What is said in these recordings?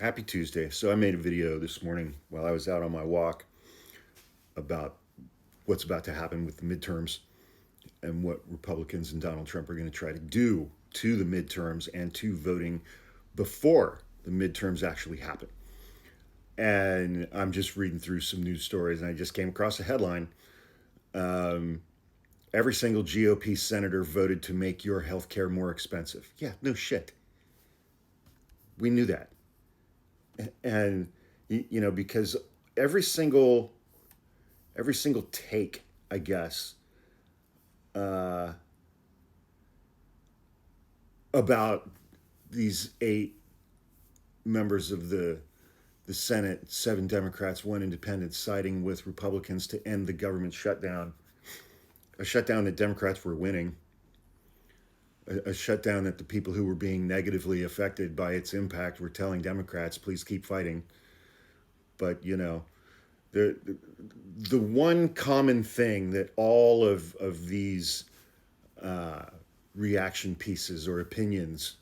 Happy Tuesday. So I made a video this morning while I was out on my walk about what's about to happen with the midterms and what Republicans and Donald Trump are going to try to do to the midterms and to voting before the midterms actually happen. And I'm just reading through some news stories and I just came across a headline. Every single GOP senator voted to make your health care more expensive. Yeah, no shit. We knew that. And because every single take, I guess, about these 8 members of the Senate, 7 Democrats, 1 independent, siding with Republicans to end the government shutdown, a shutdown that Democrats were winning, a shutdown that the people who were being negatively affected by its impact were telling Democrats, please keep fighting. But, the one common thing that all of these reaction pieces or opinions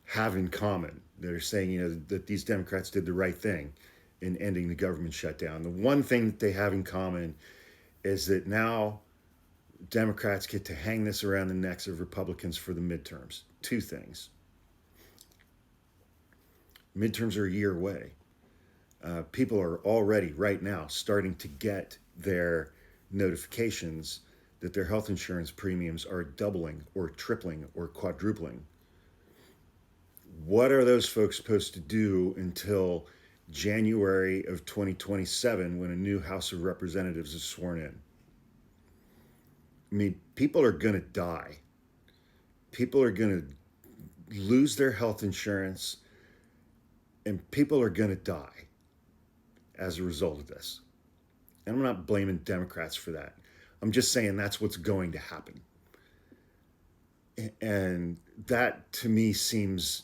have in common, they're saying, that these Democrats did the right thing in ending the government shutdown. The one thing that they have in common is that now Democrats get to hang this around the necks of Republicans for the midterms. 2 things. Midterms are a year away. People are already, right now, starting to get their notifications that their health insurance premiums are doubling or tripling or quadrupling. What are those folks supposed to do until January of 2027 when a new House of Representatives is sworn in? I mean, people are going to die. People are going to lose their health insurance, and people are going to die as a result of this. And I'm not blaming Democrats for that. I'm just saying that's what's going to happen. And that, to me, seems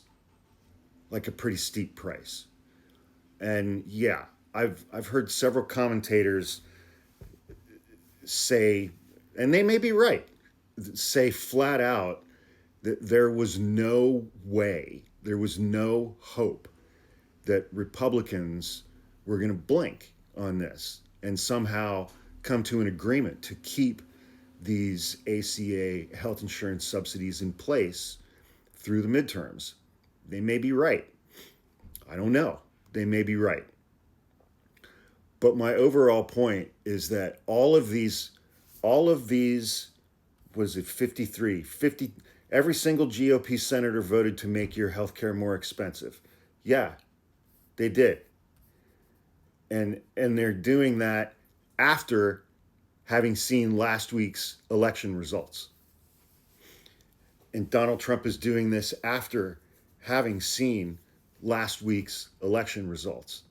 like a pretty steep price. And yeah, I've heard several commentators say, and they may be right, say flat out that there was no way, there was no hope that Republicans were going to blink on this and somehow come to an agreement to keep these ACA health insurance subsidies in place through the midterms. They may be right. I don't know. They may be right. But my overall point is that all of these, was it 50, every single GOP senator voted to make your health care more expensive. Yeah, they did. And they're doing that after having seen last week's election results. And Donald Trump is doing this after having seen last week's election results.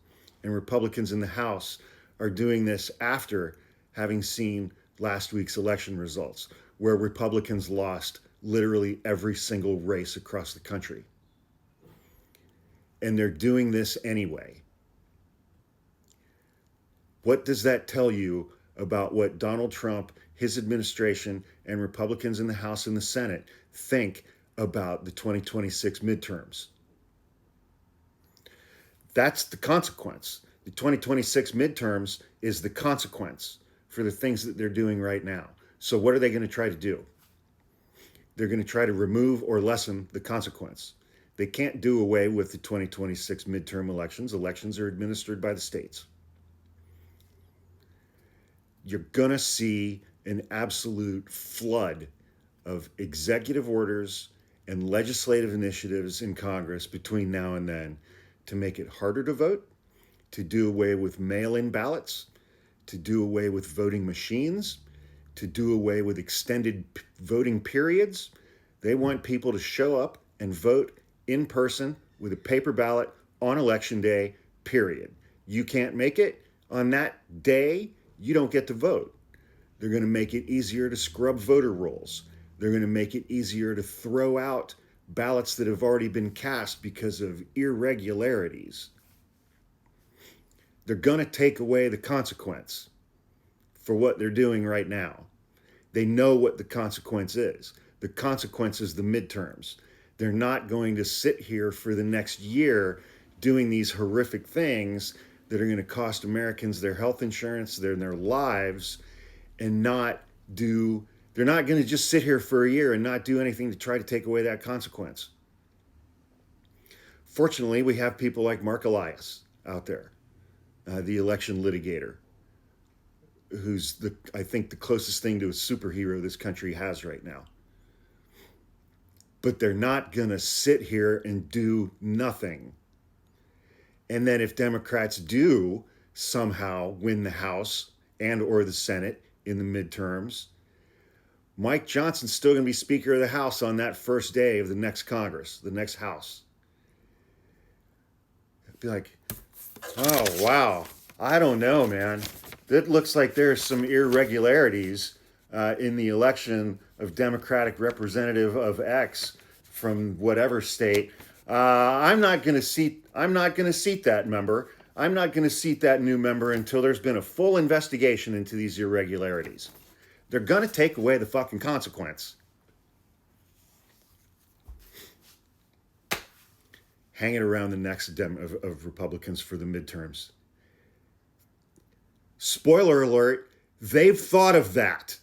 And Republicans in the House are doing this after having seen last week's election results, where Republicans lost literally every single race across the country. And they're doing this anyway. What does that tell you about what Donald Trump, his administration, and Republicans in the House and the Senate think about the 2026 midterms? That's the consequence. The 2026 midterms is the consequence for the things that they're doing right now. So what are they going to try to do? They're going to try to remove or lessen the consequence. They can't do away with the 2026 midterm elections. Elections are administered by the states. You're going to see an absolute flood of executive orders and legislative initiatives in Congress between now and then to make it harder to vote, to do away with mail-in ballots, to do away with voting machines, to do away with extended voting periods. They want people to show up and vote in person with a paper ballot on election day, period. You can't make it on that day, you don't get to vote. They're going to make it easier to scrub voter rolls. They're going to make it easier to throw out ballots that have already been cast because of irregularities. They're going to take away the consequence for what they're doing right now. They know what the consequence is. The consequence is the midterms. They're not going to sit here for the next year doing these horrific things that are going to cost Americans their health insurance, their lives, and they're not going to just sit here for a year and not do anything to try to take away that consequence. Fortunately, we have people like Mark Elias out there, the election litigator, who's I think the closest thing to a superhero this country has right now. But they're not going to sit here and do nothing. And then if Democrats do somehow win the House and or the Senate in the midterms, Mike Johnson's still going to be Speaker of the House on that first day of the next Congress, the next House. I'd be like, oh, wow. I don't know, man. It looks like there's some irregularities in the election of Democratic representative of X from whatever state. I'm not going to seat that member. I'm not going to seat that new member until there's been a full investigation into these irregularities. They're going to take away the fucking consequence. Hanging around the necks of Republicans for the midterms. Spoiler alert, they've thought of that.